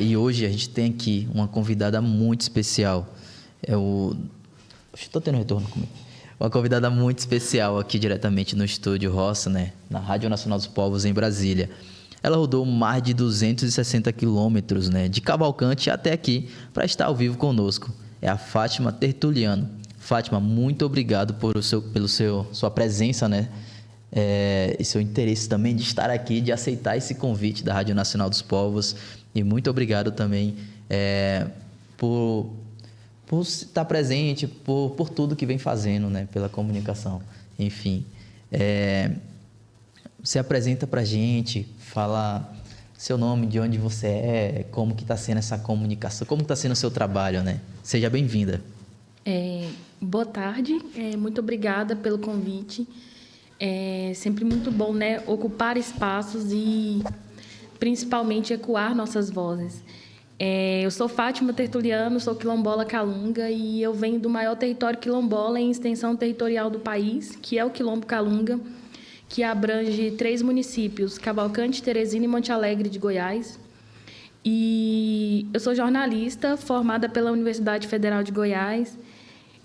E hoje a gente tem aqui uma convidada muito especial. Estou tendo retorno comigo. Uma convidada muito especial aqui diretamente no estúdio Roça, né? Na Rádio Nacional dos Povos em Brasília. Ela rodou mais de 260 quilômetros, né? De Cavalcante até aqui para estar ao vivo conosco. É a Fátima Tertuliano. Fátima, muito obrigado pela sua presença, né? E seu interesse também de estar aqui, de aceitar esse convite da Rádio Nacional dos Povos. E muito obrigado também por estar presente, por tudo que vem fazendo, né? Pela comunicação. Enfim, se apresenta para a gente, fala seu nome, de onde você é, como que está sendo essa comunicação, como está sendo o seu trabalho, né? Seja bem-vinda. Boa tarde, muito obrigada pelo convite. É sempre muito bom, né, ocupar espaços e principalmente ecoar nossas vozes. Eu sou Fátima Tertuliano, sou quilombola Calunga e eu venho do maior território quilombola em extensão territorial do país, que é o Quilombo Calunga, que abrange 3 municípios, Cavalcante, Teresina e Monte Alegre de Goiás. E eu sou jornalista, formada pela Universidade Federal de Goiás.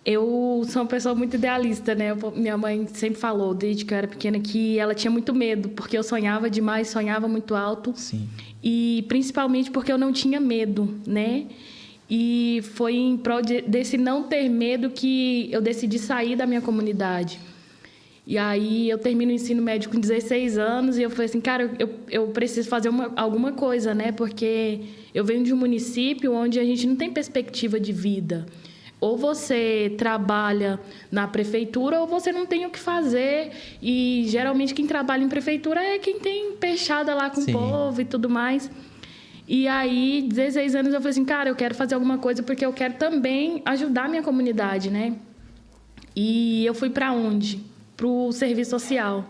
Eu sou uma pessoa muito idealista, né? Minha mãe sempre falou, desde que eu era pequena, que ela tinha muito medo, porque eu sonhava demais, sonhava muito alto. Sim. E principalmente porque eu não tinha medo, né? E foi em prol desse não ter medo que eu decidi sair da minha comunidade. E aí eu termino o ensino médio com 16 anos e eu falei assim, cara, eu preciso fazer alguma coisa, né? Porque eu venho de um município onde a gente não tem perspectiva de vida. Ou você trabalha na prefeitura ou você não tem o que fazer. E geralmente quem trabalha em prefeitura é quem tem peixada lá com o povo e tudo mais. E aí, 16 anos, eu falei assim, cara, eu quero fazer alguma coisa porque eu quero também ajudar a minha comunidade, né? E eu fui para onde? Para o serviço social.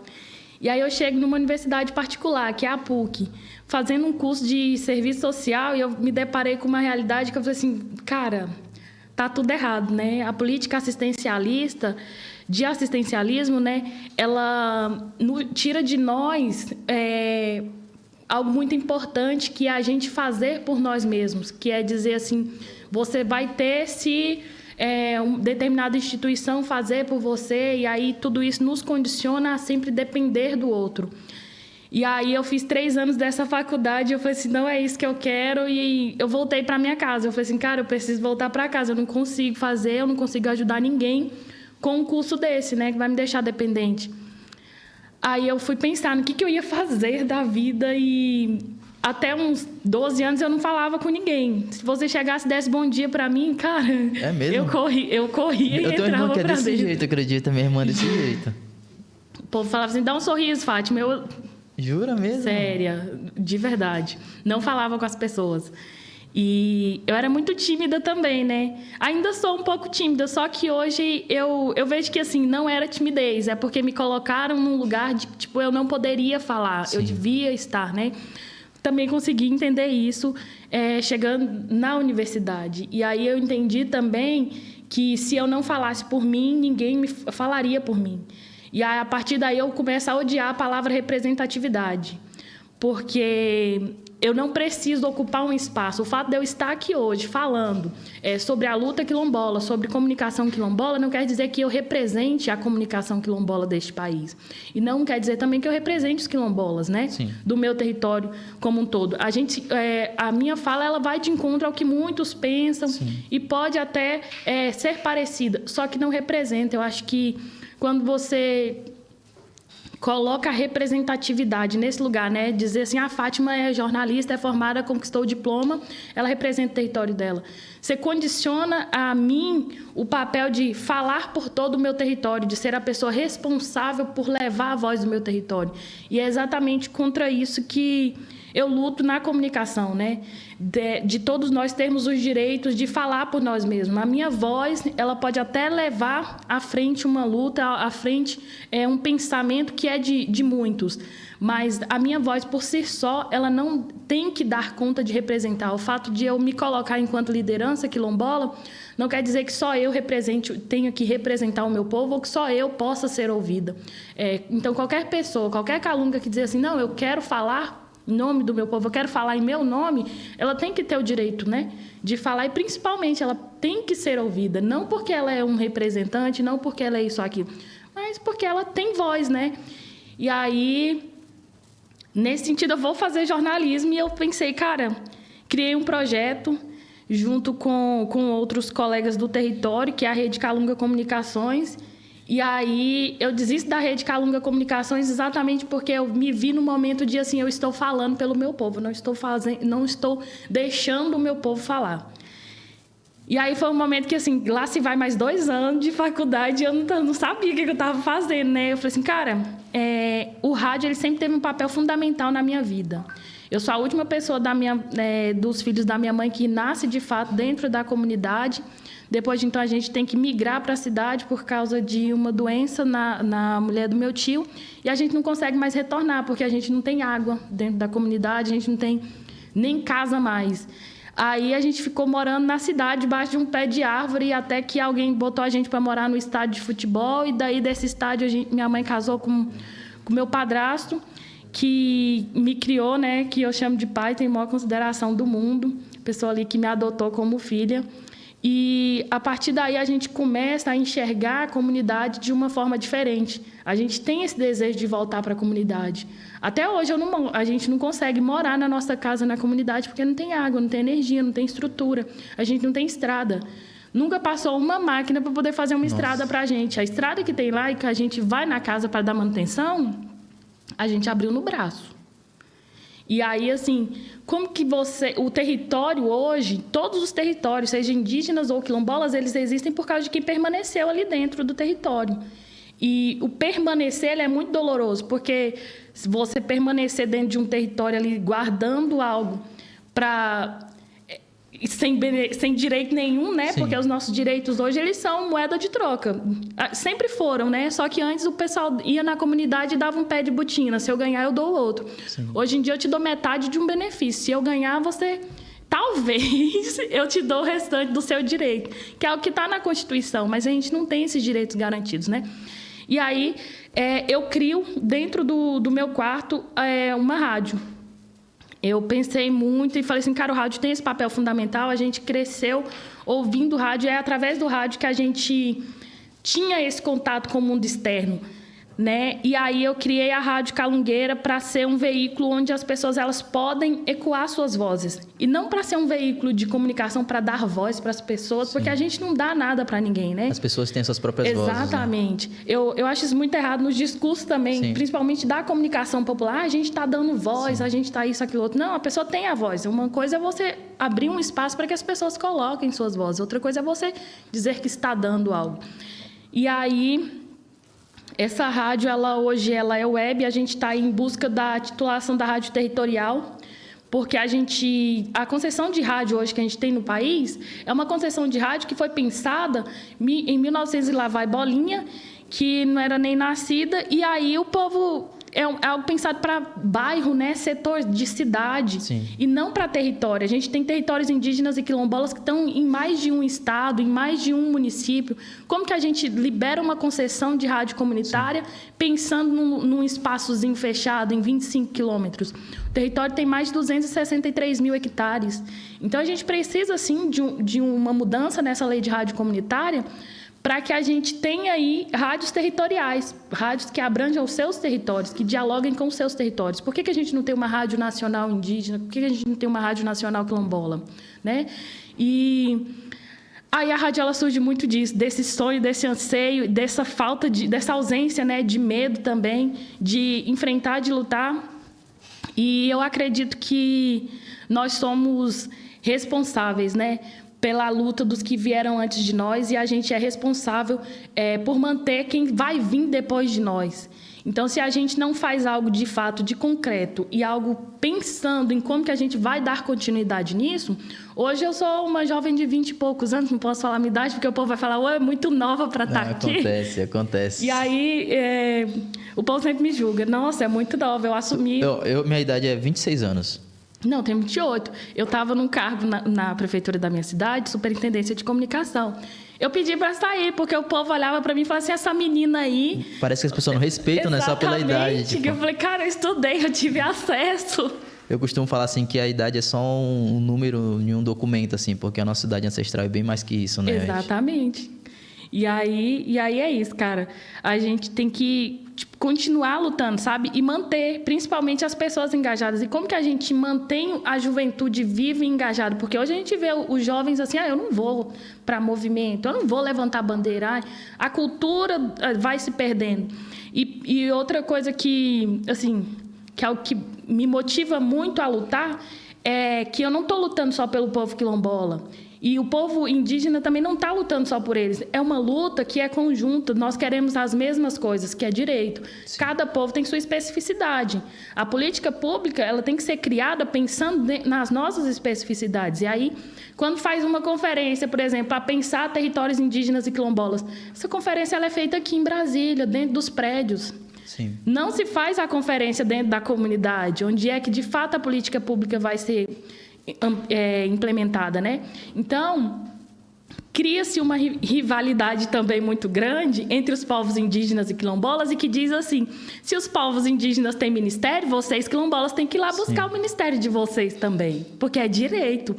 E aí eu chego numa universidade particular, que é a PUC, fazendo um curso de serviço social e eu me deparei com uma realidade que eu falei assim, cara, tá tudo errado, né? A política assistencialista, de assistencialismo, né? Ela tira de nós algo muito importante que é a gente fazer por nós mesmos, que é dizer assim, você vai ter se uma determinada instituição fazer por você, e aí tudo isso nos condiciona a sempre depender do outro. E aí eu fiz 3 anos dessa faculdade e eu falei assim, não é isso que eu quero, e eu voltei para minha casa. Eu falei assim, cara, eu preciso voltar para casa, eu não consigo fazer, eu não consigo ajudar ninguém com um curso desse, né, que vai me deixar dependente. Aí eu fui pensar no que eu ia fazer da vida e até uns 12 anos eu não falava com ninguém. Se você chegasse e desse bom dia pra mim, cara... É mesmo? Eu corria e entrava pra dentro. Eu tenho uma irmã que é desse jeito, acredita? Minha irmã é desse jeito. O povo falava assim, dá um sorriso, Fátima. Jura mesmo? Séria, de verdade. Não falava com as pessoas. E eu era muito tímida também, né? Ainda sou um pouco tímida, só que hoje eu vejo que, assim, não era timidez. É porque me colocaram num lugar de, tipo, eu não poderia falar. Sim. Eu devia estar, né? Também consegui entender isso chegando na universidade. E aí eu entendi também que se eu não falasse por mim, ninguém me falaria por mim. E aí, a partir daí eu começo a odiar a palavra representatividade. Porque eu não preciso ocupar um espaço. O fato de eu estar aqui hoje falando sobre a luta quilombola, sobre comunicação quilombola, não quer dizer que eu represente a comunicação quilombola deste país. E não quer dizer também que eu represente os quilombolas, né? Sim. Do meu território como um todo. A minha fala ela vai de encontro ao que muitos pensam. Sim. E pode até ser parecida, só que não representa. Eu acho que quando você coloca a representatividade nesse lugar, né? Dizer assim, a Fátima é jornalista, é formada, conquistou o diploma, ela representa o território dela. Você condiciona a mim o papel de falar por todo o meu território, de ser a pessoa responsável por levar a voz do meu território. E é exatamente contra isso que eu luto na comunicação, né? De todos nós termos os direitos de falar por nós mesmos. A minha voz, ela pode até levar à frente uma luta, à frente um pensamento que é de muitos. Mas a minha voz, por si só, ela não tem que dar conta de representar. O fato de eu me colocar enquanto liderança quilombola não quer dizer que só eu tenho que representar o meu povo ou que só eu possa ser ouvida. Então, qualquer pessoa, qualquer calunga que dizer assim, não, eu quero falar em nome do meu povo, eu quero falar em meu nome, ela tem que ter o direito, né, de falar, e principalmente ela tem que ser ouvida, não porque ela é um representante, não porque ela é isso ou aquilo, mas porque ela tem voz, né? E aí, nesse sentido, eu vou fazer jornalismo e eu pensei, cara, criei um projeto junto com outros colegas do território, que é a Rede Calunga Comunicações. E aí eu desisto da Rede Calunga Comunicações exatamente porque eu me vi no momento de, assim, eu estou falando pelo meu povo, não estou deixando o meu povo falar. E aí foi um momento que, assim, lá se vai mais 2 anos de faculdade e eu não sabia o que eu estava fazendo, né? Eu falei assim, cara, o rádio ele sempre teve um papel fundamental na minha vida. Eu sou a última pessoa dos filhos da minha mãe que nasce, de fato, dentro da comunidade. Depois, então, a gente tem que migrar para a cidade por causa de uma doença na mulher do meu tio. E a gente não consegue mais retornar, porque a gente não tem água dentro da comunidade, a gente não tem nem casa mais. Aí a gente ficou morando na cidade, debaixo de um pé de árvore, até que alguém botou a gente para morar no estádio de futebol. E daí, desse estádio, minha mãe casou com meu padrasto, que me criou, né, que eu chamo de pai, tem a maior consideração do mundo, pessoa ali que me adotou como filha. E, a partir daí, a gente começa a enxergar a comunidade de uma forma diferente. A gente tem esse desejo de voltar para a comunidade. Até hoje, a gente não consegue morar na nossa casa, na comunidade, porque não tem água, não tem energia, não tem estrutura. A gente não tem estrada. Nunca passou uma máquina para poder fazer uma estrada para a gente. A estrada que tem lá e que a gente vai na casa para dar manutenção, a gente abriu no braço. E aí, assim, como que o território hoje, todos os territórios, sejam indígenas ou quilombolas, eles existem por causa de quem permaneceu ali dentro do território. E o permanecer ele é muito doloroso, porque se você permanecer dentro de um território ali, guardando algo sem direito nenhum, né? Sim. Porque os nossos direitos hoje, eles são moeda de troca. Sempre foram, né? Só que antes o pessoal ia na comunidade e dava um pé de botina. Se eu ganhar, eu dou o outro. Sim. Hoje em dia, eu te dou metade de um benefício. Se eu ganhar, talvez eu te dou o restante do seu direito, que é o que está na Constituição, mas a gente não tem esses direitos garantidos, né? E aí, eu crio, dentro do meu quarto, uma rádio. Eu pensei muito e falei assim, cara, o rádio tem esse papel fundamental, a gente cresceu ouvindo rádio, é através do rádio que a gente tinha esse contato com o mundo externo, né? E aí eu criei a Rádio Calungueira para ser um veículo onde as pessoas elas podem ecoar suas vozes. E não para ser um veículo de comunicação para dar voz para as pessoas, sim, porque a gente não dá nada para ninguém, né? As pessoas têm suas próprias vozes. Exatamente. Né? Eu acho isso muito errado nos discursos também, sim, principalmente da comunicação popular. A gente está dando voz, sim, a gente está isso, aquilo, outro. Não, a pessoa tem a voz. Uma coisa é você abrir um espaço para que as pessoas coloquem suas vozes. Outra coisa é você dizer que está dando algo. E aí, essa rádio, hoje ela é web, a gente está em busca da titulação da rádio territorial, porque a concessão de rádio hoje que a gente tem no país é uma concessão de rádio que foi pensada em 1900 e lá vai bolinha, que não era nem nascida, e aí o povo é algo pensado para bairro, né, setor de cidade, sim, e não para território. A gente tem territórios indígenas e quilombolas que estão em mais de um estado, em mais de um município. Como que a gente libera uma concessão de rádio comunitária, sim, pensando num espaçozinho fechado em 25 quilômetros? O território tem mais de 263 mil hectares. Então, a gente precisa, sim, de uma mudança nessa lei de rádio comunitária para que a gente tenha aí rádios territoriais, rádios que abranjam os seus territórios, que dialoguem com os seus territórios. Por que a gente não tem uma rádio nacional indígena? Por que a gente não tem uma rádio nacional quilombola? Né? E aí a rádio ela surge muito disso, desse sonho, desse anseio, dessa ausência, né, de medo também, de enfrentar, de lutar. E eu acredito que nós somos responsáveis, né, pela luta dos que vieram antes de nós, e a gente é responsável por manter quem vai vir depois de nós. Então, se a gente não faz algo de fato, de concreto, e algo pensando em como que a gente vai dar continuidade nisso, hoje eu sou uma jovem de 20 e poucos anos, não posso falar a minha idade, porque o povo vai falar, é muito nova para estar aqui. Acontece. E aí, o povo sempre me julga, nossa, é muito nova, eu assumi... Minha idade é 26 anos. Não, tenho 28. Eu estava num cargo na prefeitura da minha cidade, superintendência de comunicação. Eu pedi para sair, porque o povo olhava para mim e falava assim, essa menina aí... Parece que as pessoas não respeitam, né? Só pela idade. Tipo... Eu falei, cara, eu estudei, eu tive acesso. Eu costumo falar assim que a idade é só um número em um documento, assim, porque a nossa idade ancestral é bem mais que isso, né? Exatamente. E aí é isso, cara. A gente tem que continuar lutando, sabe? E manter, principalmente, as pessoas engajadas. E como que a gente mantém a juventude viva e engajada? Porque hoje a gente vê os jovens assim, eu não vou para movimento, eu não vou levantar bandeira. A cultura vai se perdendo. E outra coisa que, assim, que é o que me motiva muito a lutar, é que eu não estou lutando só pelo povo quilombola. E o povo indígena também não está lutando só por eles. É uma luta que é conjunta. Nós queremos as mesmas coisas, que é direito. Sim. Cada povo tem sua especificidade. A política pública ela tem que ser criada pensando nas nossas especificidades. E aí, quando faz uma conferência, por exemplo, para pensar territórios indígenas e quilombolas, essa conferência ela é feita aqui em Brasília, dentro dos prédios. Sim. Não se faz a conferência dentro da comunidade, onde é que, de fato, a política pública vai ser implementada, né? Então, cria-se uma rivalidade também muito grande entre os povos indígenas e quilombolas e que diz assim, se os povos indígenas têm ministério, vocês quilombolas têm que ir lá buscar o ministério de vocês também, porque é direito.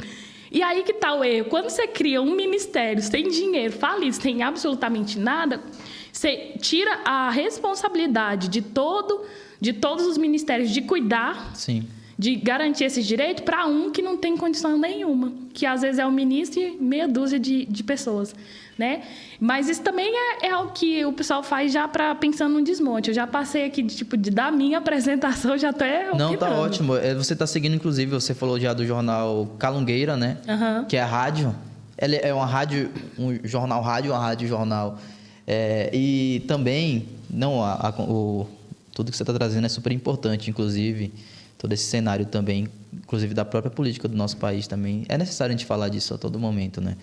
E aí que está o erro. Quando você cria um ministério sem dinheiro, falido, sem absolutamente nada, você tira a responsabilidade de todos os ministérios de cuidar... Sim. De garantir esses direitos para um que não tem condição nenhuma, que às vezes é o ministro e meia dúzia de pessoas, né? Mas isso também é algo que o pessoal faz já pensando no desmonte. Eu já passei aqui da minha apresentação, já até Não, tá ótimo. Você está seguindo, inclusive, você falou já do jornal Calungueira, né? Uhum. Que é a rádio. Ela é uma rádio, um jornal rádio, uma rádio jornal. E também, tudo que você está trazendo é super importante, inclusive... Todo esse cenário também, inclusive da própria política do nosso país também. É necessário a gente falar disso a todo momento, né?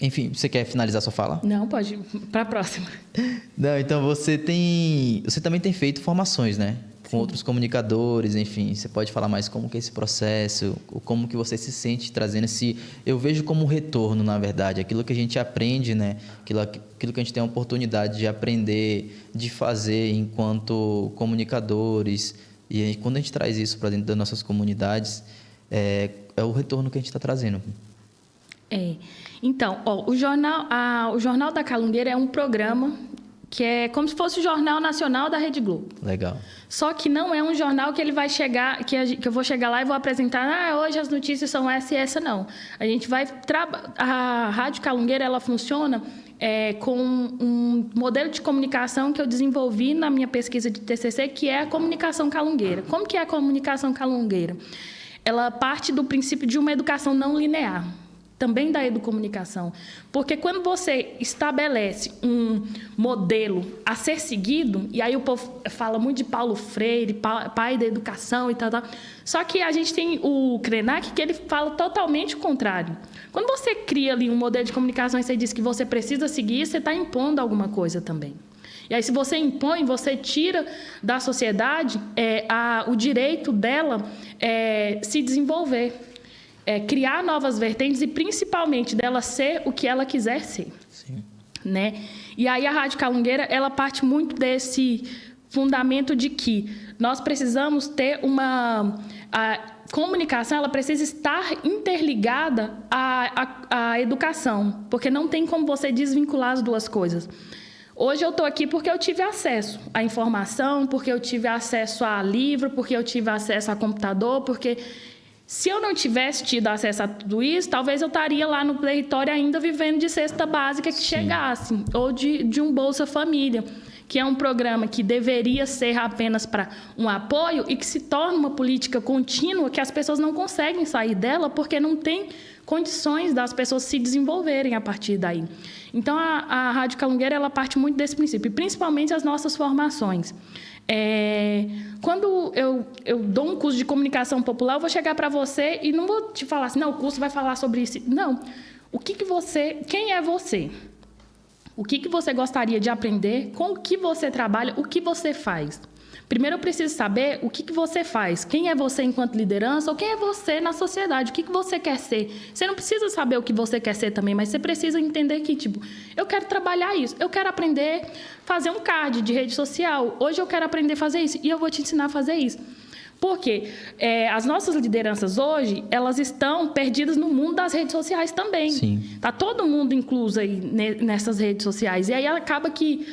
Enfim, você quer finalizar sua fala? Não, pode ir para a próxima. Não, então você também tem feito formações, né? Com outros comunicadores, enfim. Você pode falar mais como que é esse processo, como que você se sente trazendo esse... Eu vejo como um retorno, na verdade, aquilo que a gente aprende, né? Aquilo que a gente tem a oportunidade de aprender, de fazer enquanto comunicadores. E aí, quando a gente traz isso para dentro das nossas comunidades, é o retorno que a gente está trazendo. Então, o Jornal da Calungueira é um programa que é como se fosse o Jornal Nacional da Rede Globo. Legal. Só que não é um jornal que ele vai chegar, que eu vou chegar lá e vou apresentar, hoje as notícias são essa e essa, não. A gente vai... A Rádio Calungueira, ela funciona com um modelo de comunicação que eu desenvolvi na minha pesquisa de TCC, que é a comunicação calungueira. Como que é a comunicação calungueira? Ela parte do princípio de uma educação não linear. Também da educomunicação. Porque quando você estabelece um modelo a ser seguido, e aí o povo fala muito de Paulo Freire, pai da educação e tal. Só que a gente tem o Krenak, que ele fala totalmente o contrário. Quando você cria ali um modelo de comunicação e você diz que você precisa seguir, você está impondo alguma coisa também. E aí, se você impõe, você tira da sociedade o direito dela se desenvolver. Criar novas vertentes e, principalmente, dela ser o que ela quiser ser. Sim. Né? E aí, a Rádio Calungueira, ela parte muito desse fundamento de que nós precisamos ter a comunicação, ela precisa estar interligada à educação, porque não tem como você desvincular as duas coisas. Hoje eu estou aqui porque eu tive acesso à informação, porque eu tive acesso a livro, porque eu tive acesso a computador, porque... Se eu não tivesse tido acesso a tudo isso, talvez eu estaria lá no território ainda vivendo de cesta básica que chegasse, ou de um Bolsa Família, que é um programa que deveria ser apenas para um apoio e que se torna uma política contínua que as pessoas não conseguem sair dela porque não tem condições das pessoas se desenvolverem a partir daí. Então, a Rádio Calungueira, ela parte muito desse princípio, principalmente as nossas formações. Quando eu dou um curso de comunicação popular, eu vou chegar para você e não vou te falar assim, não, o curso vai falar sobre isso. Não. Quem é você? O que você gostaria de aprender? Com o que você trabalha? O que você faz? Primeiro eu preciso saber o que você faz. Quem é você enquanto liderança ou quem é você na sociedade? O que você quer ser? Você não precisa saber o que você quer ser também, mas você precisa entender que, eu quero trabalhar isso. Eu quero aprender a fazer um card de rede social. Hoje eu quero aprender a fazer isso e eu vou te ensinar a fazer isso. Porque as nossas lideranças hoje, elas estão perdidas no mundo das redes sociais também. Sim. Tá todo mundo incluso aí nessas redes sociais. E aí acaba que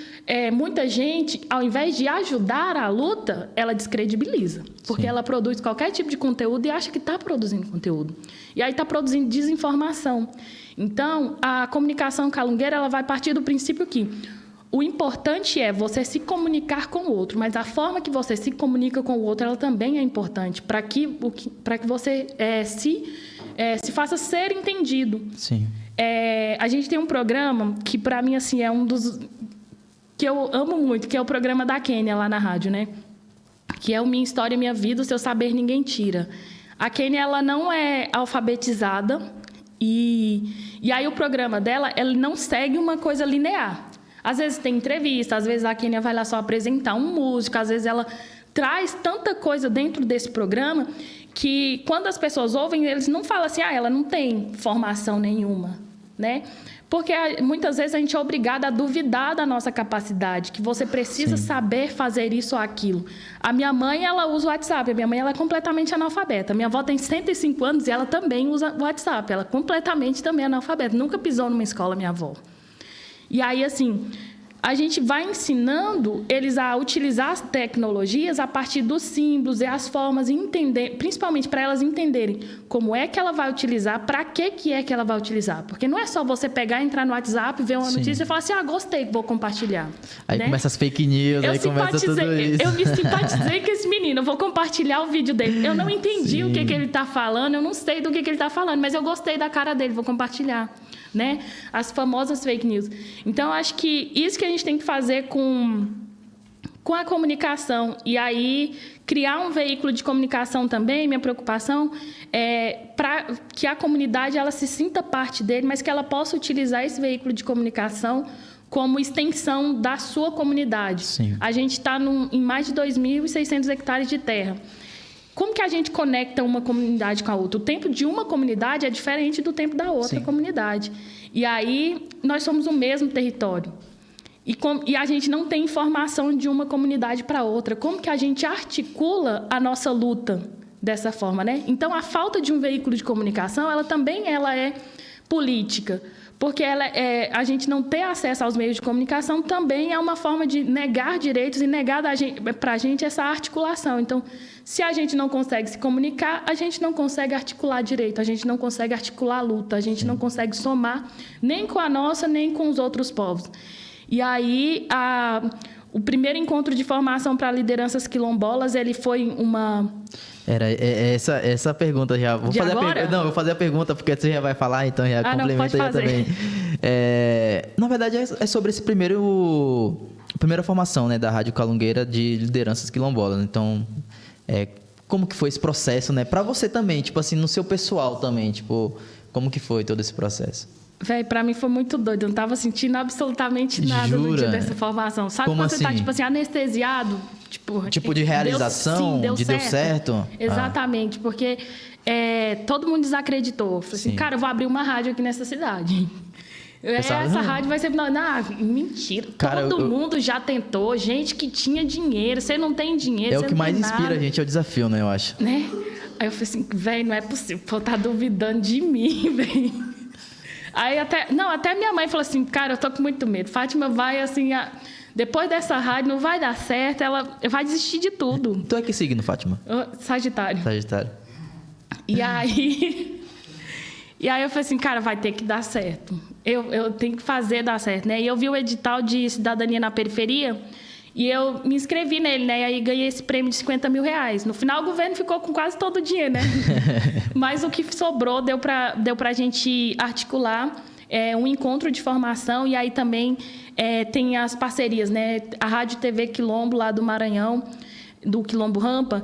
muita gente, ao invés de ajudar a luta, ela descredibiliza. Porque ela produz qualquer tipo de conteúdo e acha que está produzindo conteúdo. E aí está produzindo desinformação. Então, a comunicação calungueira, ela vai partir do princípio que o importante é você se comunicar com o outro, mas a forma que você se comunica com o outro, ela também é importante para que você se faça ser entendido. Sim. A gente tem um programa que, para mim, assim, é um dos que eu amo muito, que é o programa da Kênia lá na rádio, né? Que é o Minha História, Minha Vida, o Seu Saber Ninguém Tira. A Kênia, ela não é alfabetizada e aí o programa dela, ele não segue uma coisa linear. Às vezes tem entrevista, às vezes a Kênia vai lá só apresentar um músico, às vezes ela traz tanta coisa dentro desse programa que quando as pessoas ouvem, eles não falam assim, ela não tem formação nenhuma, né? Porque muitas vezes a gente é obrigada a duvidar da nossa capacidade, que você precisa saber fazer isso ou aquilo. A minha mãe, ela usa o WhatsApp, a minha mãe ela é completamente analfabeta. Minha avó tem 105 anos e ela também usa o WhatsApp, ela é completamente também analfabeta, nunca pisou numa escola, minha avó. E aí, assim, a gente vai ensinando eles a utilizar as tecnologias a partir dos símbolos e as formas, e entender, principalmente para elas entenderem como é que ela vai utilizar, para que é que ela vai utilizar. Porque não é só você pegar, entrar no WhatsApp, ver uma notícia e falar assim, gostei, vou compartilhar. Aí começa as fake news, aí começa tudo isso. Eu me simpatizei com esse menino, eu vou compartilhar o vídeo dele. Eu não entendi o que ele está falando, eu não sei do que ele está falando, mas eu gostei da cara dele, vou compartilhar. Né? As famosas fake news. Então, eu acho que isso que a gente tem que fazer com a comunicação. E aí, criar um veículo de comunicação também, minha preocupação é para que a comunidade ela se sinta parte dele, mas que ela possa utilizar esse veículo de comunicação como extensão da sua comunidade. Sim. A gente está em mais de 2.600 hectares de terra. Como que a gente conecta uma comunidade com a outra? O tempo de uma comunidade é diferente do tempo da outra comunidade. E aí, nós somos o mesmo território. E a gente não tem informação de uma comunidade para outra. Como que a gente articula a nossa luta dessa forma, né? Então, a falta de um veículo de comunicação, ela também é política. Porque a gente não ter acesso aos meios de comunicação também é uma forma de negar direitos e negar para a gente essa articulação. Então, se a gente não consegue se comunicar, a gente não consegue articular direito, a gente não consegue articular a luta, a gente não consegue somar nem com a nossa, nem com os outros povos. E aí, o primeiro encontro de formação para lideranças quilombolas, ele foi uma... Era essa pergunta já. Vou fazer a pergunta porque você já vai falar, então já complementa já também. Na verdade, é sobre esse primeira formação, né, da Rádio Calungueira de lideranças quilombolas. Então, como que foi esse processo, né, para você também, tipo assim, no seu pessoal também, tipo, como que foi todo esse processo? Véi, pra mim foi muito doido. Eu não tava sentindo absolutamente nada no dia dessa formação. Sabe como quando assim? Você tá, tipo assim, anestesiado? Tipo de realização? Deu certo? Exatamente, porque todo mundo desacreditou. Falei assim, cara, eu vou abrir uma rádio aqui nessa cidade. Essa rádio vai ser... Não, mentira. Cara, todo mundo já tentou. Gente que tinha dinheiro. Você não tem dinheiro, o que mais inspira a gente, é o desafio, né, eu acho. Né? Aí eu falei assim, velho, não é possível. Pô, tá duvidando de mim, velho. Aí até minha mãe falou assim, cara, eu tô com muito medo. Fátima vai, assim, depois dessa rádio não vai dar certo, ela vai desistir de tudo. Tu é que signo, Fátima? Sagitário. E aí eu falei assim, cara, vai ter que dar certo. Eu tenho que fazer dar certo, né? E eu vi o edital de cidadania na periferia e eu me inscrevi nele, né? E aí ganhei esse prêmio de 50 mil reais. No final, o governo ficou com quase todo o dinheiro, né? Mas o que sobrou deu pra gente articular um encontro de formação. E aí também tem as parcerias, né? A Rádio TV Quilombo, lá do Maranhão, do Quilombo Rampa,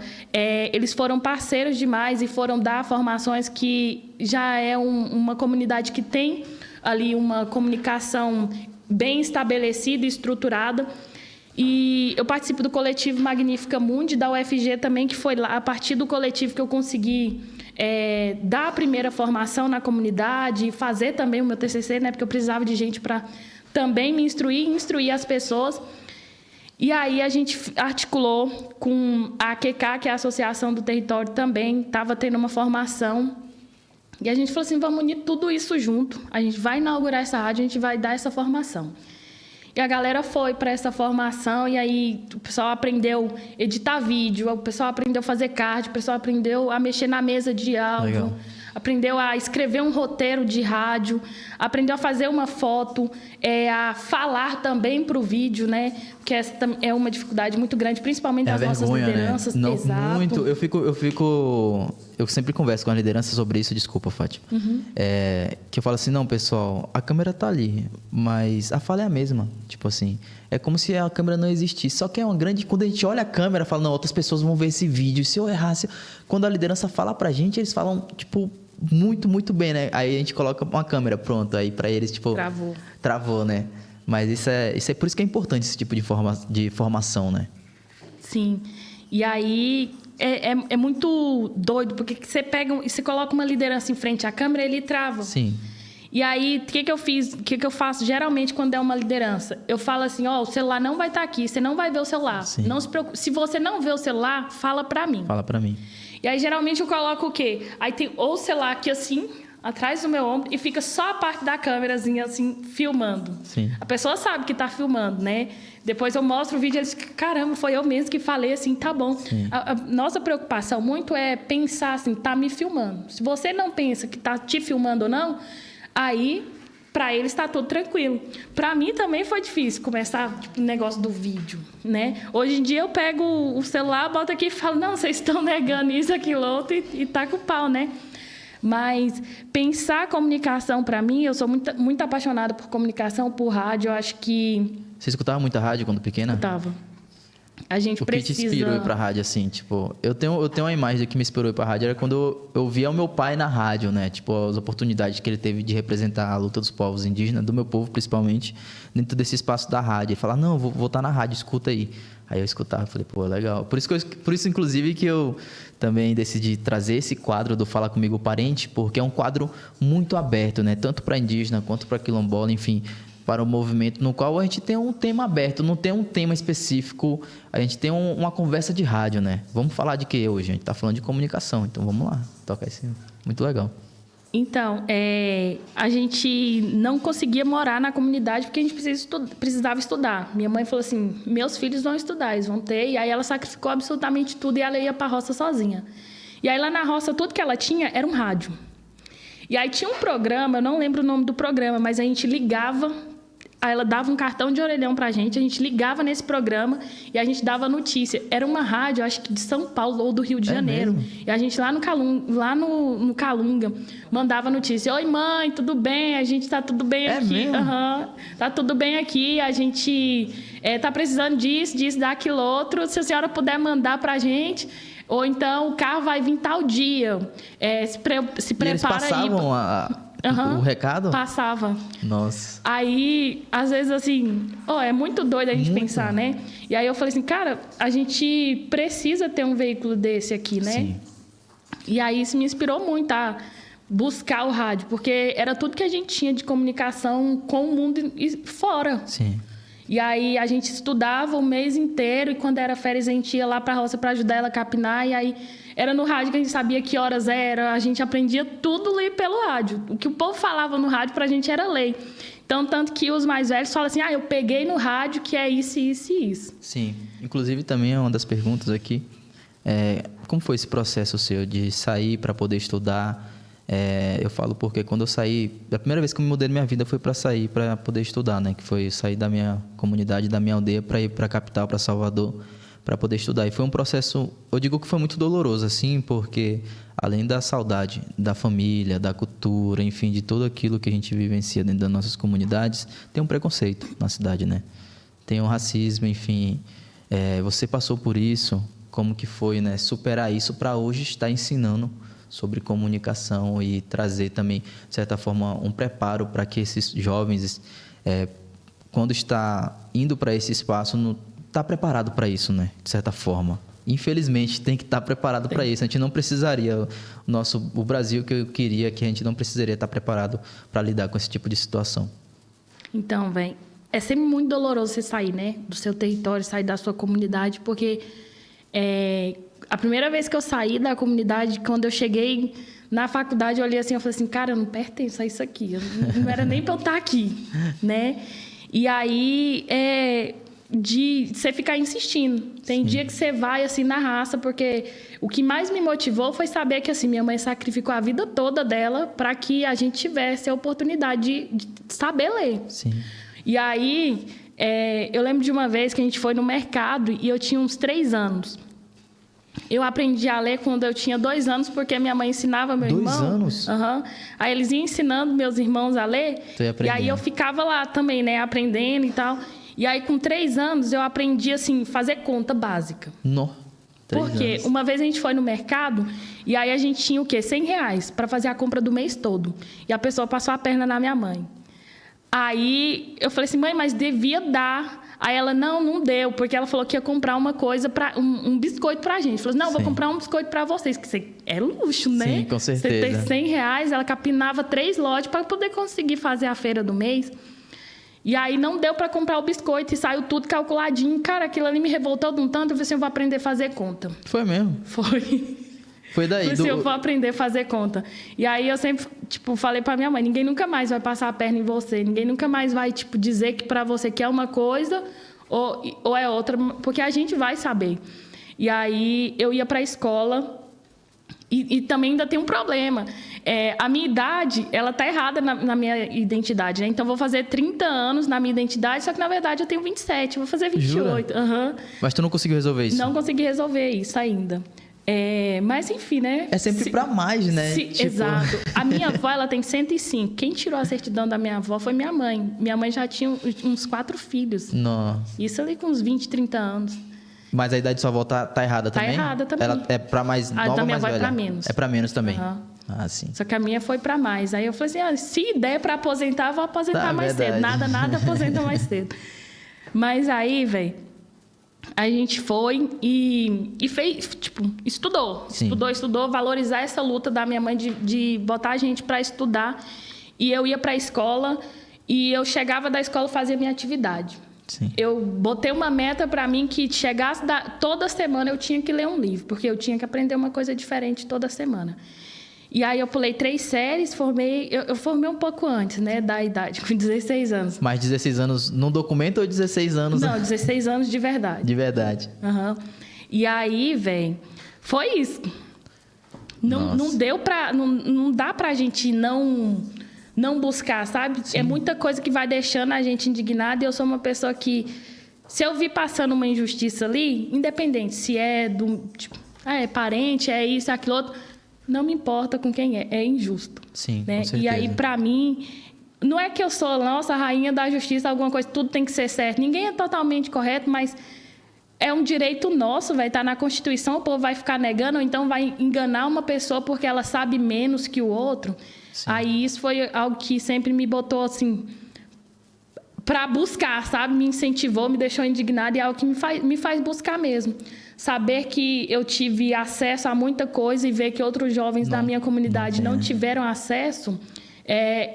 eles foram parceiros demais e foram dar formações que já é uma comunidade que tem ali uma comunicação bem estabelecida e estruturada. E eu participo do coletivo Magnífica Mundi, da UFG também, que foi lá, a partir do coletivo que eu consegui dar a primeira formação na comunidade, fazer também o meu TCC, né, porque eu precisava de gente para também me instruir e instruir as pessoas. E aí a gente articulou com a AQK, que é a Associação do Território também, estava tendo uma formação. E a gente falou assim, vamos unir tudo isso junto. A gente vai inaugurar essa rádio, a gente vai dar essa formação. E a galera foi para essa formação e aí o pessoal aprendeu a editar vídeo, o pessoal aprendeu a fazer card, o pessoal aprendeu a mexer na mesa de áudio, Legal. aprendeu a escrever um roteiro de rádio, aprendeu a fazer uma foto, a falar também para o vídeo, né? Que essa é uma dificuldade muito grande, principalmente das nossas lideranças. Né? Não, Exato. muito. Eu sempre converso com a liderança sobre isso, desculpa, Fátima. Que eu falo assim, não, pessoal, a câmera tá ali, mas a fala é a mesma. Tipo assim, é como se a câmera não existisse. Só que é uma grande... Quando a gente olha a câmera, fala, não, outras pessoas vão ver esse vídeo. Se eu errar... Quando a liderança fala pra gente, eles falam, tipo, muito, muito bem, né? Aí a gente coloca uma câmera, pronto. Aí pra eles, tipo... Travou, né? Mas isso é por isso que é importante esse tipo de formação, né? Sim. E aí é muito doido, porque você pega e você coloca uma liderança em frente à câmera, ele trava. Sim. E aí, o que eu fiz? O que eu faço geralmente quando é uma liderança? Eu falo assim, o celular não vai estar aqui, você não vai ver o celular. Sim. Não se preocupe. Se você não vê o celular, fala pra mim. Fala pra mim. E aí, geralmente, eu coloco o quê? Aí tem ou o celular aqui assim, atrás do meu ombro, e fica só a parte da câmerazinha assim, filmando. Sim. A pessoa sabe que tá filmando, né? Depois eu mostro o vídeo e eles ficam, caramba, foi eu mesmo que falei assim, tá bom. A nossa preocupação muito é pensar assim, tá me filmando. Se você não pensa que tá te filmando ou não, aí, para eles está tudo tranquilo. Para mim também foi difícil começar o negócio do vídeo, né? Hoje em dia eu pego o celular, boto aqui e falo, não, vocês estão negando isso, aquilo, outro, e tá com o pau, né? Mas pensar a comunicação, para mim, eu sou muito, muito apaixonada por comunicação, por rádio, eu acho que... Você escutava muita rádio quando pequena? Escutava. A gente precisa... O que te inspirou ir pra rádio, assim, tipo... Eu tenho uma imagem que me inspirou ir pra rádio, era quando eu via o meu pai na rádio, né? Tipo, as oportunidades que ele teve de representar a luta dos povos indígenas, do meu povo principalmente, dentro desse espaço da rádio. Ele falava, não, vou estar na rádio, escuta aí. Aí eu escutava, falei, pô, legal. Por isso, inclusive, que eu também decidi trazer esse quadro do Fala Comigo Parente, porque é um quadro muito aberto, né? Tanto para indígena quanto para quilombola, enfim... para o movimento no qual a gente tem um tema aberto, não tem um tema específico, a gente tem uma conversa de rádio, né? Vamos falar de quê hoje? A gente está falando de comunicação, então vamos lá, tocar esse... Muito legal. Então, a gente não conseguia morar na comunidade porque a gente precisava estudar. Minha mãe falou assim, meus filhos vão estudar, eles vão ter, e aí ela sacrificou absolutamente tudo e ela ia para a roça sozinha. E aí lá na roça, tudo que ela tinha era um rádio. E aí tinha um programa, eu não lembro o nome do programa, mas a gente ligava... Aí ela dava um cartão de orelhão pra gente, a gente ligava nesse programa e a gente dava notícia. Era uma rádio, acho que de São Paulo ou do Rio de Janeiro. Mesmo? E a gente lá no Calunga mandava notícia. Oi, mãe, tudo bem? A gente tá tudo bem aqui. Mesmo? Tá tudo bem aqui. A gente tá precisando disso, daquilo outro. Se a senhora puder mandar pra gente... Ou então, o carro vai vir tal dia. Se prepara aí. Eles passavam o recado? Passava. Nossa. Aí, às vezes, assim... é muito doido a gente pensar, né? E aí eu falei assim, cara, a gente precisa ter um veículo desse aqui, né? Sim. E aí isso me inspirou muito a buscar o rádio. Porque era tudo que a gente tinha de comunicação com o mundo fora. Sim. E aí a gente estudava o mês inteiro e quando era férias a gente ia lá para a roça para ajudar ela a capinar. E aí era no rádio que a gente sabia que horas era, a gente aprendia tudo ali pelo rádio. O que o povo falava no rádio para a gente era lei. Então, tanto que os mais velhos falam assim, eu peguei no rádio que é isso, isso e isso. Sim. Inclusive também é uma das perguntas aqui. Como foi esse processo seu de sair para poder estudar? Eu falo porque quando eu saí, a primeira vez que eu me mudei na minha vida foi para sair, para poder estudar, né? Que foi sair da minha comunidade, da minha aldeia, para ir para a capital, para Salvador, para poder estudar. E foi um processo, eu digo que foi muito doloroso, assim, porque além da saudade da família, da cultura, enfim, de tudo aquilo que a gente vivencia dentro das nossas comunidades, tem um preconceito na cidade, né? Tem um racismo, enfim. Você passou por isso, como que foi, né? Superar isso para hoje estar ensinando sobre comunicação e trazer também, de certa forma, um preparo para que esses jovens, quando está indo para esse espaço, não está preparado para isso, né? De certa forma. Infelizmente, tem que estar preparado para isso. A gente não precisaria, o Brasil que eu queria, que a gente não precisaria estar preparado para lidar com esse tipo de situação. Então, é sempre muito doloroso você sair, né? Do seu território, sair da sua comunidade, porque a primeira vez que eu saí da comunidade, quando eu cheguei na faculdade, eu olhei assim, eu falei assim, cara, eu não pertenço a isso aqui. Não era nem pra eu estar aqui, né? E aí, de você ficar insistindo. Tem dia que você vai, assim, na raça, porque o que mais me motivou foi saber que, assim, minha mãe sacrificou a vida toda dela para que a gente tivesse a oportunidade de saber ler. Sim. E aí, eu lembro de uma vez que a gente foi no mercado e eu tinha uns 3 anos. Eu aprendi a ler quando eu tinha 2 anos, porque minha mãe ensinava meu irmão. 2 anos? Uhum. Aí eles iam ensinando meus irmãos a ler. E aí eu ficava lá também, né? Aprendendo e tal. E aí, com 3 anos, eu aprendi, assim, fazer conta básica. Não. Porque uma vez a gente foi no mercado e aí a gente tinha o quê? R$100 para fazer a compra do mês todo. E a pessoa passou a perna na minha mãe. Aí eu falei assim, mãe, mas devia dar. Aí ela, não deu, porque ela falou que ia comprar uma coisa, um biscoito pra gente. Falou assim, não, vou comprar um biscoito pra vocês, que é luxo, né? Sim, com certeza. Você ter R$100, ela capinava 3 lotes para poder conseguir fazer a feira do mês. E aí não deu para comprar o biscoito e saiu tudo calculadinho. Cara, aquilo ali me revoltou de um tanto, eu falei assim, eu vou aprender a fazer conta. Foi mesmo? Foi daí. Eu falei assim, eu vou aprender a fazer conta. E aí eu sempre, falei pra minha mãe, ninguém nunca mais vai passar a perna em você, ninguém nunca mais vai, dizer que pra você que é uma coisa ou é outra, porque a gente vai saber. E aí eu ia pra escola e também ainda tem um problema. A minha idade, ela tá errada na minha identidade, né? Então, eu vou fazer 30 anos na minha identidade, só que, na verdade, eu tenho 27. Vou fazer 28. Uhum. Mas tu não conseguiu resolver isso? Não consegui resolver isso ainda. Mas, enfim, né? É sempre pra mais, né? Exato. A minha avó, ela tem 105. Quem tirou a certidão da minha avó foi minha mãe. Minha mãe já tinha uns 4 filhos. Nossa. Isso ali com uns 20, 30 anos. Mas a idade de sua avó tá errada também? Tá errada também. Ela é pra mais nova ou mais velha? A da minha avó é pra menos. É pra menos também? Uhum. Ah, sim. Só que a minha foi para mais. Aí eu falei assim, se der para aposentar, eu vou aposentar mais cedo. Nada, aposenta mais cedo. Mas aí, velho, a gente foi e fez, estudou. Sim. Estudou, valorizar essa luta da minha mãe de botar a gente para estudar. E eu ia para a escola e eu chegava da escola e fazia minha atividade. Sim. Eu botei uma meta para mim que chegasse toda semana eu tinha que ler um livro, porque eu tinha que aprender uma coisa diferente toda semana. E aí eu pulei 3 séries, eu formei um pouco antes, né, da idade, com 16 anos. Mas 16 anos num documento ou 16 anos? Não, 16 anos de verdade. De verdade. Uhum. E aí, velho, foi isso. Não deu pra... Não dá pra gente não buscar, sabe? Sim. É muita coisa que vai deixando a gente indignada. E eu sou uma pessoa que, se eu vir passando uma injustiça ali, independente se é é parente, é isso, é aquilo outro, não me importa com quem é injusto. Sim, né? Com certeza. E aí, pra mim, não é que eu sou, nossa, rainha da justiça, alguma coisa, tudo tem que ser certo. Ninguém é totalmente correto, mas é um direito nosso, vai estar na Constituição, o povo vai ficar negando, ou então vai enganar uma pessoa porque ela sabe menos que o outro. Sim. Aí isso foi algo que sempre me botou assim para buscar, sabe? Me incentivou, me deixou indignada e é algo que me faz buscar mesmo. Saber que eu tive acesso a muita coisa e ver que outros jovens da minha comunidade não tiveram acesso,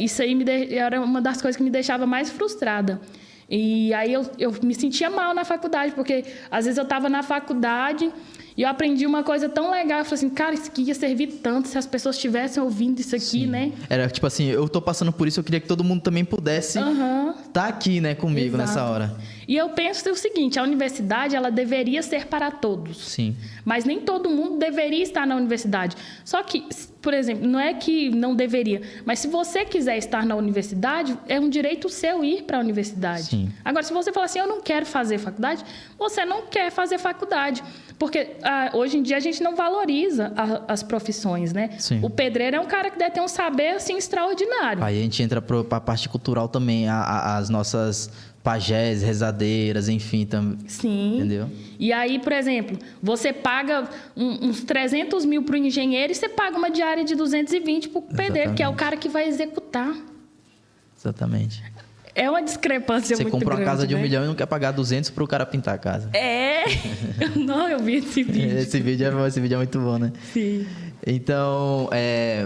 isso aí era uma das coisas que me deixava mais frustrada. E aí eu me sentia mal na faculdade, porque às vezes eu estava na faculdade e eu aprendi uma coisa tão legal. Eu falei assim, cara, isso aqui ia servir tanto se as pessoas estivessem ouvindo isso aqui, Sim. né? Era tipo assim, eu tô passando por isso, eu queria que todo mundo também pudesse estar aqui, né, comigo Exato. Nessa hora. E eu penso o seguinte, a universidade, ela deveria ser para todos. Sim. Mas nem todo mundo deveria estar na universidade. Só que, por exemplo, não é que não deveria, mas se você quiser estar na universidade, é um direito seu ir para a universidade. Sim. Agora, se você falar assim, eu não quero fazer faculdade, você não quer fazer faculdade. Porque hoje em dia a gente não valoriza as profissões, né? Sim. O pedreiro é um cara que deve ter um saber assim, extraordinário. Aí a gente entra para a parte cultural também, as nossas pajés, rezadeiras, enfim. Sim. Entendeu? E aí, por exemplo, você paga uns 300 mil para o engenheiro e você paga uma diária de 220 para o pedreiro, que é o cara que vai executar. Exatamente. É uma discrepância muito grande. Você compra uma casa de 1 né? milhão e não quer pagar 200 para o cara pintar a casa. Não, eu vi esse vídeo. Esse vídeo é muito bom, né? Sim. Então,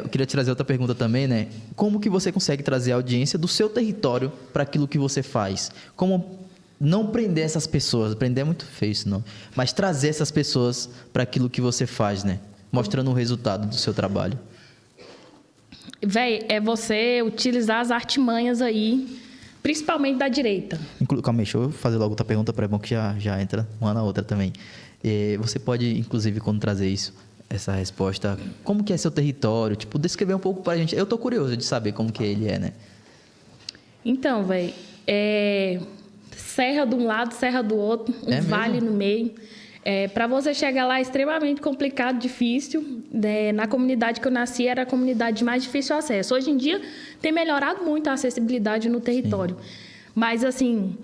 eu queria te trazer outra pergunta também, né? Como que você consegue trazer a audiência do seu território para aquilo que você faz? Como não prender essas pessoas? Prender é muito feio isso, não. Mas trazer essas pessoas para aquilo que você faz, né? Mostrando o resultado do seu trabalho. Véi, é você utilizar as artimanhas aí, principalmente da direita. Calma aí, deixa eu fazer logo outra pergunta para bom que já entra uma na outra também. Você pode, inclusive, quando trazer essa resposta, como que é seu território? Tipo, descrever um pouco pra gente. Eu tô curioso de saber como que ele é, né? Então, véi, serra de um lado, serra do outro, vale mesmo? no meio. Para você chegar lá é extremamente complicado, difícil. Na comunidade que eu nasci era a comunidade de mais difícil acesso. Hoje em dia tem melhorado muito a acessibilidade no território. Sim. Mas, assim,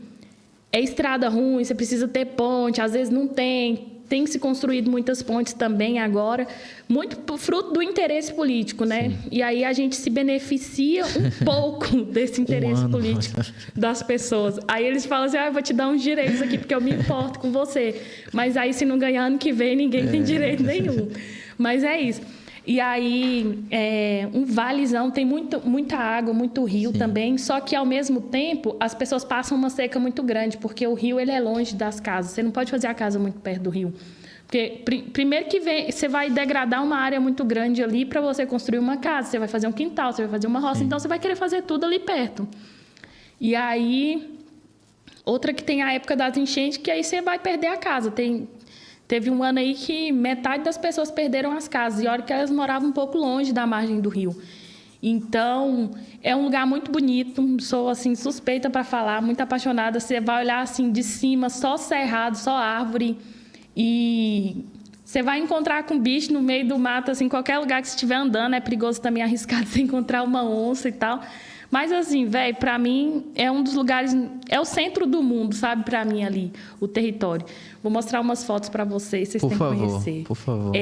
é estrada ruim, você precisa ter ponte, às vezes não tem. Tem se construído muitas pontes também agora, muito fruto do interesse político, né? Sim. E aí a gente se beneficia um pouco desse interesse político das pessoas. Aí eles falam assim, eu vou te dar uns direitos aqui porque eu me importo com você. Mas aí se não ganhar ano que vem, ninguém tem direito nenhum. Mas é isso. E aí, um valezão, tem muita água, muito rio. Sim. Também, só que ao mesmo tempo, as pessoas passam uma seca muito grande, porque o rio ele é longe das casas. Você não pode fazer a casa muito perto do rio. Porque primeiro que você vai degradar uma área muito grande ali para você construir uma casa, você vai fazer um quintal, você vai fazer uma roça, sim. Então você vai querer fazer tudo ali perto. E aí, outra que tem a época das enchentes, que aí você vai perder a casa. Teve um ano aí que metade das pessoas perderam as casas, e olha que elas moravam um pouco longe da margem do rio. Então, é um lugar muito bonito, sou assim suspeita para falar, muito apaixonada. Você vai olhar assim de cima, só cerrado, só árvore, e você vai encontrar com bicho no meio do mato, assim, qualquer lugar que você estiver andando, é perigoso também arriscado você encontrar uma onça e tal. Mas assim, velho, para mim é um dos lugares, é o centro do mundo, sabe, para mim ali, o território. Vou mostrar umas fotos para vocês têm que conhecer. Por favor.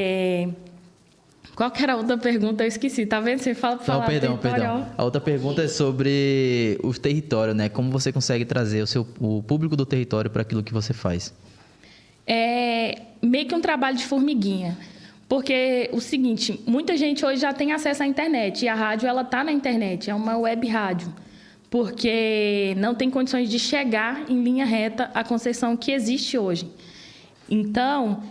Qual que era a outra pergunta? Eu esqueci, tá vendo? Você fala para falar perdão. A outra pergunta é sobre o território, né? Como você consegue trazer o público do território para aquilo que você faz? É meio que um trabalho de formiguinha. Porque o seguinte, muita gente hoje já tem acesso à internet, e a rádio ela está na internet, é uma web rádio, porque não tem condições de chegar em linha reta à concessão que existe hoje. Então,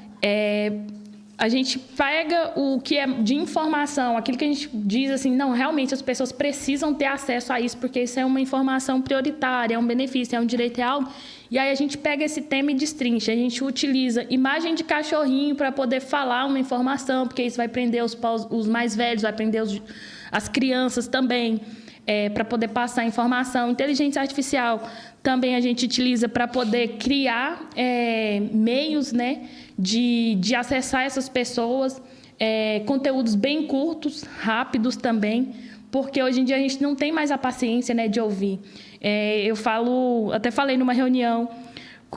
a gente pega o que é de informação, aquilo que a gente diz assim, não, realmente as pessoas precisam ter acesso a isso, porque isso é uma informação prioritária, é um benefício, é um direito real. E aí a gente pega esse tema e destrincha, a gente utiliza imagem de cachorrinho para poder falar uma informação, porque isso vai prender os mais velhos, vai prender as crianças também, para poder passar informação. Inteligência artificial também a gente utiliza para poder criar meios, né, de acessar essas pessoas, conteúdos bem curtos, rápidos também, porque hoje em dia a gente não tem mais a paciência, né, de ouvir. Até falei numa reunião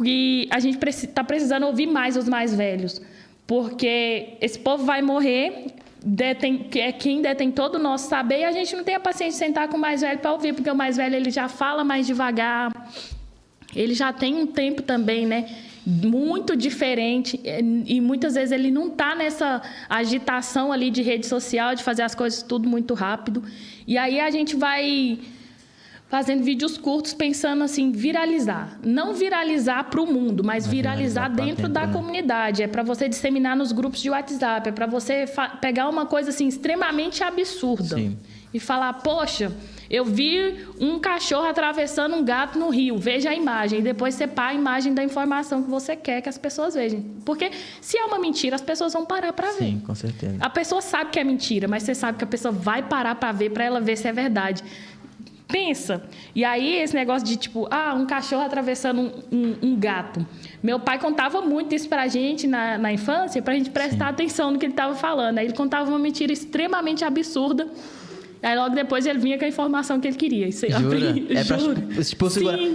que a gente está precisando ouvir mais os mais velhos, porque esse povo vai morrer, quem detém todo o nosso saber, e a gente não tem a paciência de sentar com o mais velho para ouvir, porque o mais velho ele já fala mais devagar, ele já tem um tempo também, né, muito diferente, e muitas vezes ele não está nessa agitação ali de rede social, de fazer as coisas tudo muito rápido. E aí a gente vai fazendo vídeos curtos pensando assim, viralizar. Não viralizar para o mundo, mas viralizar dentro da comunidade. É para você disseminar nos grupos de WhatsApp, é para você pegar uma coisa assim extremamente absurda. Sim. E falar, poxa, eu vi um cachorro atravessando um gato no rio, veja a imagem. E depois você pá a imagem da informação que você quer que as pessoas vejam. Porque se é uma mentira, as pessoas vão parar para ver. Sim, com certeza. A pessoa sabe que é mentira, mas você sabe que a pessoa vai parar para ver, para ela ver se é verdade. Pensa. E aí, esse negócio de, tipo, um cachorro atravessando um gato. Meu pai contava muito isso pra gente na infância, pra gente prestar atenção no que ele estava falando. Aí ele contava uma mentira extremamente absurda. Aí logo depois ele vinha com a informação que ele queria. Jura?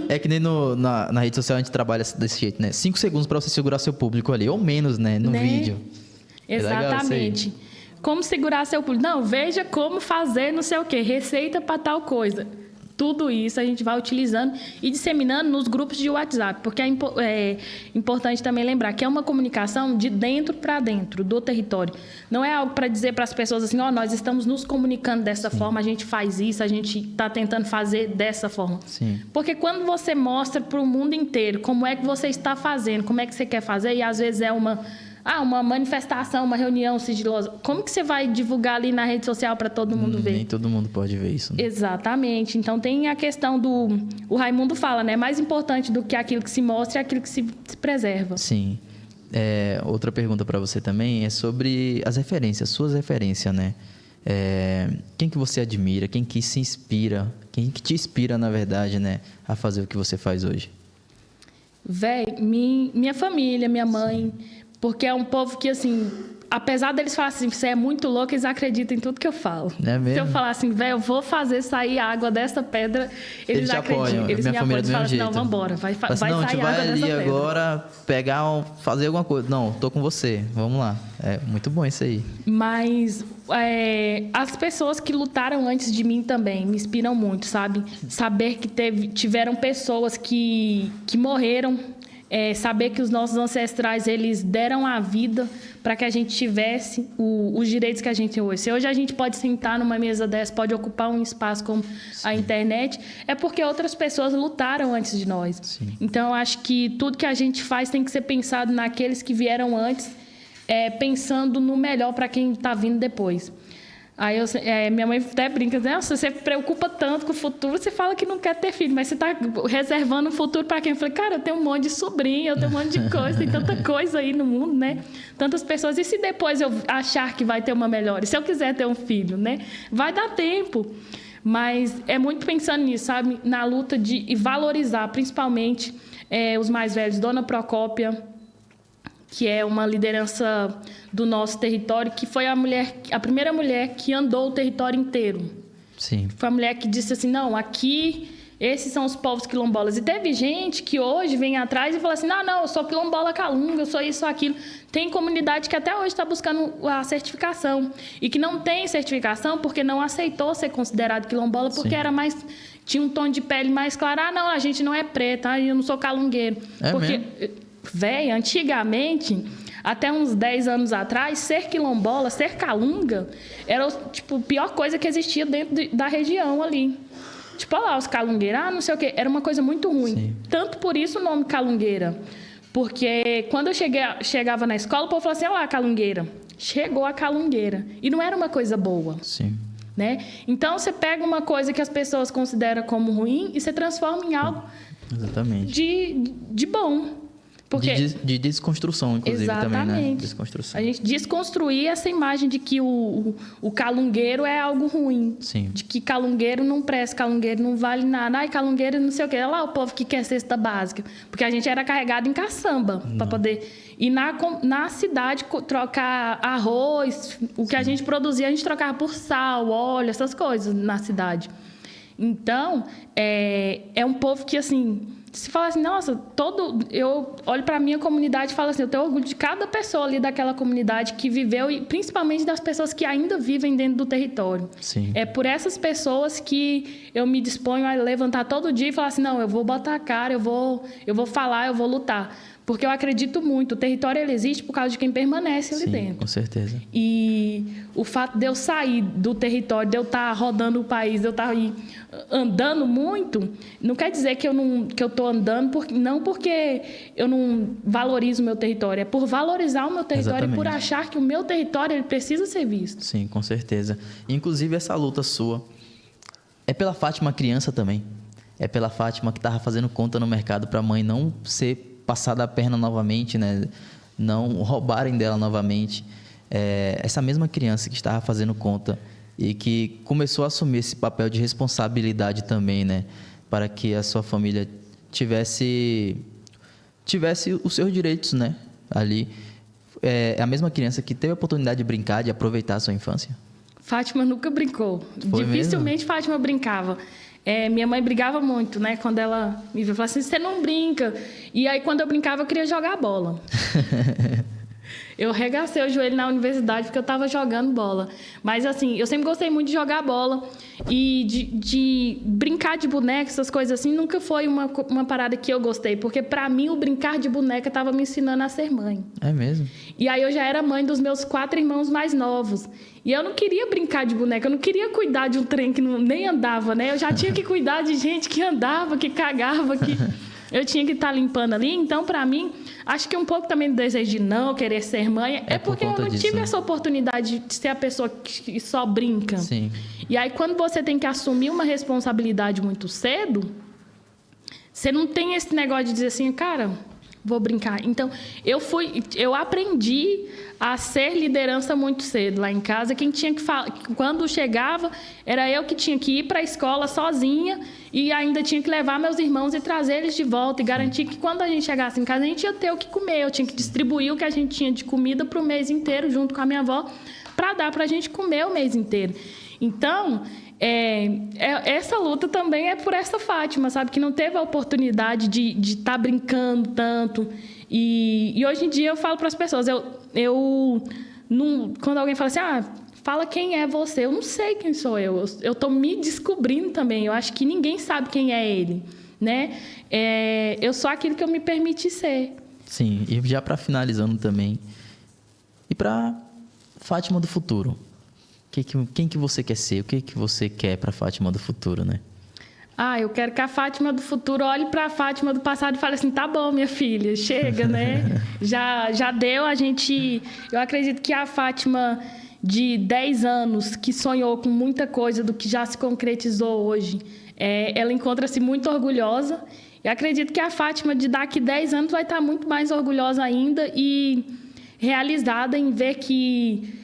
É que nem na rede social a gente trabalha desse jeito, né? 5 segundos pra você segurar seu público ali, ou menos, né? No vídeo. Exatamente. Como segurar seu público? Não, veja como fazer não sei o quê. Receita pra tal coisa. tudo isso a gente vai utilizando e disseminando nos grupos de WhatsApp, porque é importante também lembrar que é uma comunicação de dentro para dentro do território. Não é algo para dizer para as pessoas assim, nós estamos nos comunicando dessa forma, a gente faz isso, a gente está tentando fazer dessa forma. Sim. Porque quando você mostra para o mundo inteiro como é que você está fazendo, como é que você quer fazer, e às vezes é uma manifestação, uma reunião sigilosa. Como que você vai divulgar ali na rede social para todo mundo ver? Nem todo mundo pode ver isso, né? Exatamente. Então, tem a questão do... O Raimundo fala, né? Mais importante do que aquilo que se mostra é aquilo que se preserva. Sim. Outra pergunta para você também é sobre as referências, suas referências, né? Quem que você admira? Quem que se inspira? Quem que te inspira, na verdade, né? A fazer o que você faz hoje? Minha família, minha mãe... Porque é um povo que, assim, apesar deles falarem assim, você é muito louco, eles acreditam em tudo que eu falo. É mesmo? Se eu falar assim, eu vou fazer sair água dessa pedra, eles acreditam. Apoiam. Eles me apoiam, eles falam assim, não, vambora, vai sair água dessa pedra. A gente vai ali agora fazer alguma coisa. Não, tô com você, vamos lá. É muito bom isso aí. Mas as pessoas que lutaram antes de mim também me inspiram muito, sabe? Saber que tiveram pessoas que morreram. Saber que os nossos ancestrais, eles deram a vida para que a gente tivesse os direitos que a gente tem hoje. Se hoje a gente pode sentar numa mesa dessa, pode ocupar um espaço como a internet, é porque outras pessoas lutaram antes de nós. Sim. Então, eu acho que tudo que a gente faz tem que ser pensado naqueles que vieram antes, pensando no melhor para quem está vindo depois. Aí minha mãe até brinca, nossa, você preocupa tanto com o futuro, você fala que não quer ter filho, mas você está reservando o futuro para quem? Eu falei, cara, eu tenho um monte de sobrinho, eu tenho um monte de coisa, tem tanta coisa aí no mundo, né? Tantas pessoas. E se depois eu achar que vai ter uma melhor? E se eu quiser ter um filho, né? Vai dar tempo. Mas é muito pensando nisso, sabe? Na luta de valorizar, principalmente, os mais velhos. Dona Procópia, que é uma liderança do nosso território, que foi a primeira mulher que andou o território inteiro. Sim. Foi a mulher que disse assim, não, aqui, esses são os povos quilombolas. E teve gente que hoje vem atrás e fala assim, não, eu sou quilombola calunga, eu sou isso, aquilo. Tem comunidade que até hoje está buscando a certificação. E que não tem certificação porque não aceitou ser considerado quilombola, porque tinha um tom de pele mais claro. Não, a gente não é preta, eu não sou calungueiro. Porque... mesmo? Antigamente, até uns 10 anos atrás, ser quilombola, ser calunga, era a pior coisa que existia dentro da região ali. Olha lá, os calungueiros, não sei o quê. Era uma coisa muito ruim. Sim. Tanto por isso o nome calungueira. Porque quando eu chegava na escola, o povo falava assim, olha lá a calungueira. Chegou a calungueira. E não era uma coisa boa. Sim. Né? Então, você pega uma coisa que as pessoas consideram como ruim e você transforma em algo de bom. Porque... De desconstrução, inclusive, exatamente. também, né? Desconstrução. A gente desconstruir essa imagem de que o calungueiro é algo ruim. Sim. De que calungueiro não presta, calungueiro não vale nada. Ai, calungueiro não sei o quê. Olha lá o povo que quer cesta básica. Porque a gente era carregado em caçamba para poder ir na cidade trocar arroz. O que a gente produzia, a gente trocava por sal, óleo, essas coisas na cidade. Então, é um povo que, assim... Se fala assim, nossa, eu olho para a minha comunidade e falo assim, eu tenho orgulho de cada pessoa ali daquela comunidade que viveu e principalmente das pessoas que ainda vivem dentro do território. Sim. É por essas pessoas que eu me disponho a levantar todo dia e falar assim, não, eu vou botar a cara, eu vou falar, eu vou lutar. Porque eu acredito muito, o território ele existe por causa de quem permanece ali dentro. Com certeza. E o fato de eu sair do território, de eu estar rodando o país, de eu estar aí andando muito, não quer dizer que eu estou andando, não porque eu não valorizo o meu território, é por valorizar o meu território. Exatamente. E por achar que o meu território ele precisa ser visto. Sim, com certeza. Inclusive, essa luta sua é pela Fátima criança também. É pela Fátima que estava fazendo conta no mercado para a mãe não ser passada a perna novamente, né? Não roubarem dela novamente. Essa mesma criança que estava fazendo conta e que começou a assumir esse papel de responsabilidade também, né? Para que a sua família tivesse os seus direitos, né? Ali. É a mesma criança que teve a oportunidade de brincar, de aproveitar a sua infância? Fátima nunca brincou. Foi Dificilmente mesmo? Fátima brincava. Minha mãe brigava muito, né? Quando ela me viu, falava assim, você não brinca. E aí, quando eu brincava, eu queria jogar bola. Eu regacei o joelho na universidade porque eu estava jogando bola. Mas, assim, eu sempre gostei muito de jogar bola. E de brincar de boneca, essas coisas assim, nunca foi uma parada que eu gostei. Porque, para mim, o brincar de boneca estava me ensinando a ser mãe. É mesmo? E aí eu já era mãe dos meus 4 irmãos mais novos. E eu não queria brincar de boneca, eu não queria cuidar de um trem que nem andava, né? Eu já tinha que cuidar de gente que andava, que cagava, que eu tinha que estar limpando ali. Então, para mim, acho que um pouco também do desejo de não querer ser mãe é porque eu não tive essa oportunidade de ser a pessoa que só brinca. Sim. E aí, quando você tem que assumir uma responsabilidade muito cedo, você não tem esse negócio de dizer assim, cara, vou brincar. Então, eu aprendi a ser liderança muito cedo lá em casa. Quem tinha que falar, quando chegava, era eu que tinha que ir para a escola sozinha e ainda tinha que levar meus irmãos e trazer eles de volta e garantir que quando a gente chegasse em casa, a gente ia ter o que comer. Eu tinha que distribuir o que a gente tinha de comida para o mês inteiro, junto com a minha avó, para dar para a gente comer o mês inteiro. Então, essa luta também é por essa Fátima, sabe? Que não teve a oportunidade de estar brincando tanto. E hoje em dia eu falo para as pessoas, quando alguém fala assim, fala quem é você, eu não sei quem sou eu estou me descobrindo também, eu acho que ninguém sabe quem é ele, né? Eu sou aquilo que eu me permiti ser. Sim, e já para finalizando também, e para Fátima do futuro, quem que você quer ser, o que você quer para Fátima do futuro, né? Eu quero que a Fátima do futuro olhe para a Fátima do passado e fale assim, tá bom, minha filha, chega, né? Já deu, eu acredito que a Fátima de 10 anos, que sonhou com muita coisa do que já se concretizou hoje, ela encontra-se muito orgulhosa. E acredito que a Fátima de daqui 10 anos vai estar muito mais orgulhosa ainda e realizada em ver que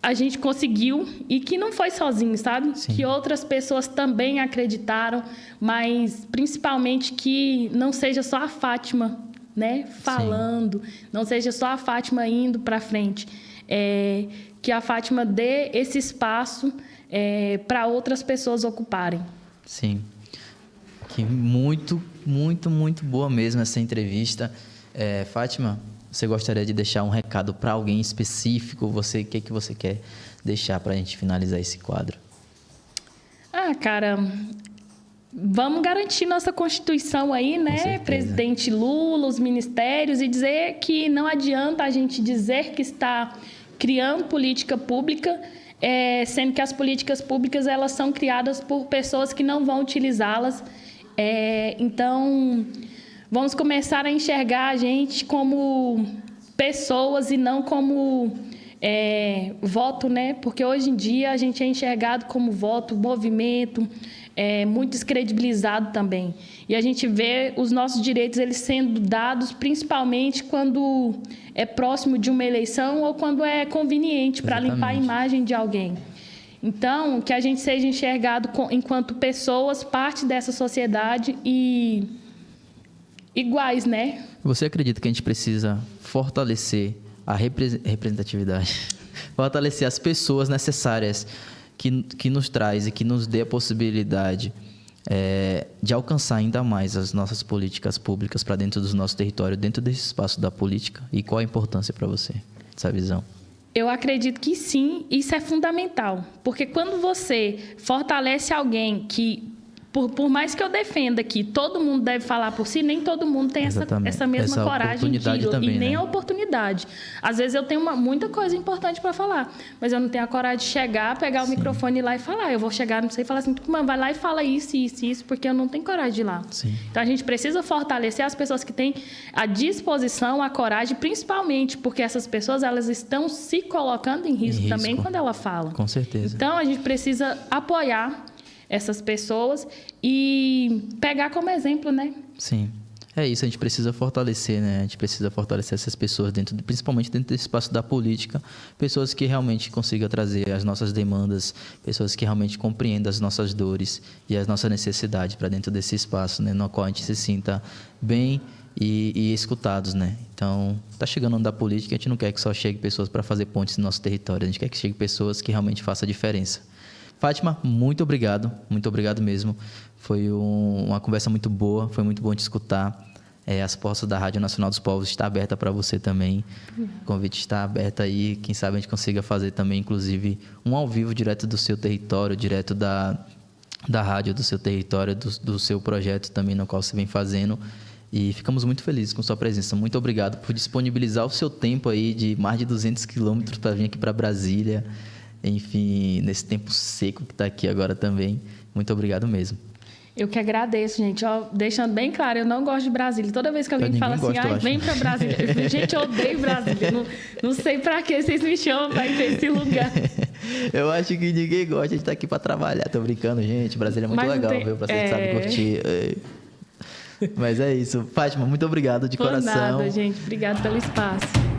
a gente conseguiu e que não foi sozinho, sabe? Sim. Que outras pessoas também acreditaram, mas principalmente que não seja só a Fátima, né, falando, sim, não seja só a Fátima indo para frente, que a Fátima dê esse espaço para outras pessoas ocuparem. Sim. Que muito, muito, muito boa mesmo essa entrevista. Fátima, você gostaria de deixar um recado para alguém específico? O que você quer deixar para a gente finalizar esse quadro? Cara, vamos garantir nossa Constituição aí, né? Presidente Lula, os ministérios, e dizer que não adianta a gente dizer que está criando política pública, sendo que as políticas públicas elas são criadas por pessoas que não vão utilizá-las. Então, vamos começar a enxergar a gente como pessoas e não como voto, né? Porque hoje em dia a gente é enxergado como voto, movimento, muito descredibilizado também. E a gente vê os nossos direitos eles sendo dados principalmente quando é próximo de uma eleição ou quando é conveniente para limpar a imagem de alguém. Então, que a gente seja enxergado enquanto pessoas, parte dessa sociedade e iguais, né? Você acredita que a gente precisa fortalecer a representatividade, fortalecer as pessoas necessárias que nos traz e que nos dê a possibilidade de alcançar ainda mais as nossas políticas públicas para dentro do nosso território, dentro desse espaço da política? E qual a importância para você dessa visão? Eu acredito que sim, isso é fundamental. Porque quando você fortalece alguém que, por mais que eu defenda que todo mundo deve falar por si, nem todo mundo tem essa mesma coragem também, e nem, né, a oportunidade. Às vezes eu tenho muita coisa importante para falar, mas eu não tenho a coragem de chegar, pegar o microfone e ir lá e falar. Eu vou chegar, não sei, e falar assim, vai lá e fala isso, isso, isso, porque eu não tenho coragem de ir lá. Sim. Então a gente precisa fortalecer as pessoas que têm a disposição, a coragem, principalmente porque essas pessoas elas estão se colocando em risco também quando ela fala. Com certeza. Então a gente precisa apoiar essas pessoas e pegar como exemplo, né? Sim. É isso, a gente precisa fortalecer, né? A gente precisa fortalecer essas pessoas, principalmente dentro desse espaço da política, pessoas que realmente consigam trazer as nossas demandas, pessoas que realmente compreendam as nossas dores e as nossas necessidades para dentro desse espaço, né? No qual a gente se sinta bem e escutados, né? Então, tá chegando o ano da política, a gente não quer que só chegue pessoas para fazer pontes no nosso território, a gente quer que chegue pessoas que realmente façam a diferença. Fátima, muito obrigado mesmo. Foi uma conversa muito boa, foi muito bom te escutar. As portas da Rádio Nacional dos Povos estão abertas para você também. O convite está aberto aí. Quem sabe a gente consiga fazer também, inclusive, um ao vivo direto do seu território, direto da rádio do seu território, do seu projeto também, no qual você vem fazendo. E ficamos muito felizes com sua presença. Muito obrigado por disponibilizar o seu tempo aí de mais de 200 quilômetros para vir aqui para Brasília. Enfim, nesse tempo seco que está aqui agora também. Muito obrigado mesmo. Eu que agradeço, gente. Ó, deixando bem claro, eu não gosto de Brasília. Toda vez que alguém me fala assim, vem para Brasília. Gente, eu odeio Brasília. Não sei para que vocês me chamam para ir para esse lugar. Eu acho que ninguém gosta de estar aqui para trabalhar. Tô brincando, gente. Brasília é muito legal, viu? Pra você que sabe curtir. Mas é isso. Fátima, muito obrigado de coração. Nada, gente. Obrigado pelo espaço.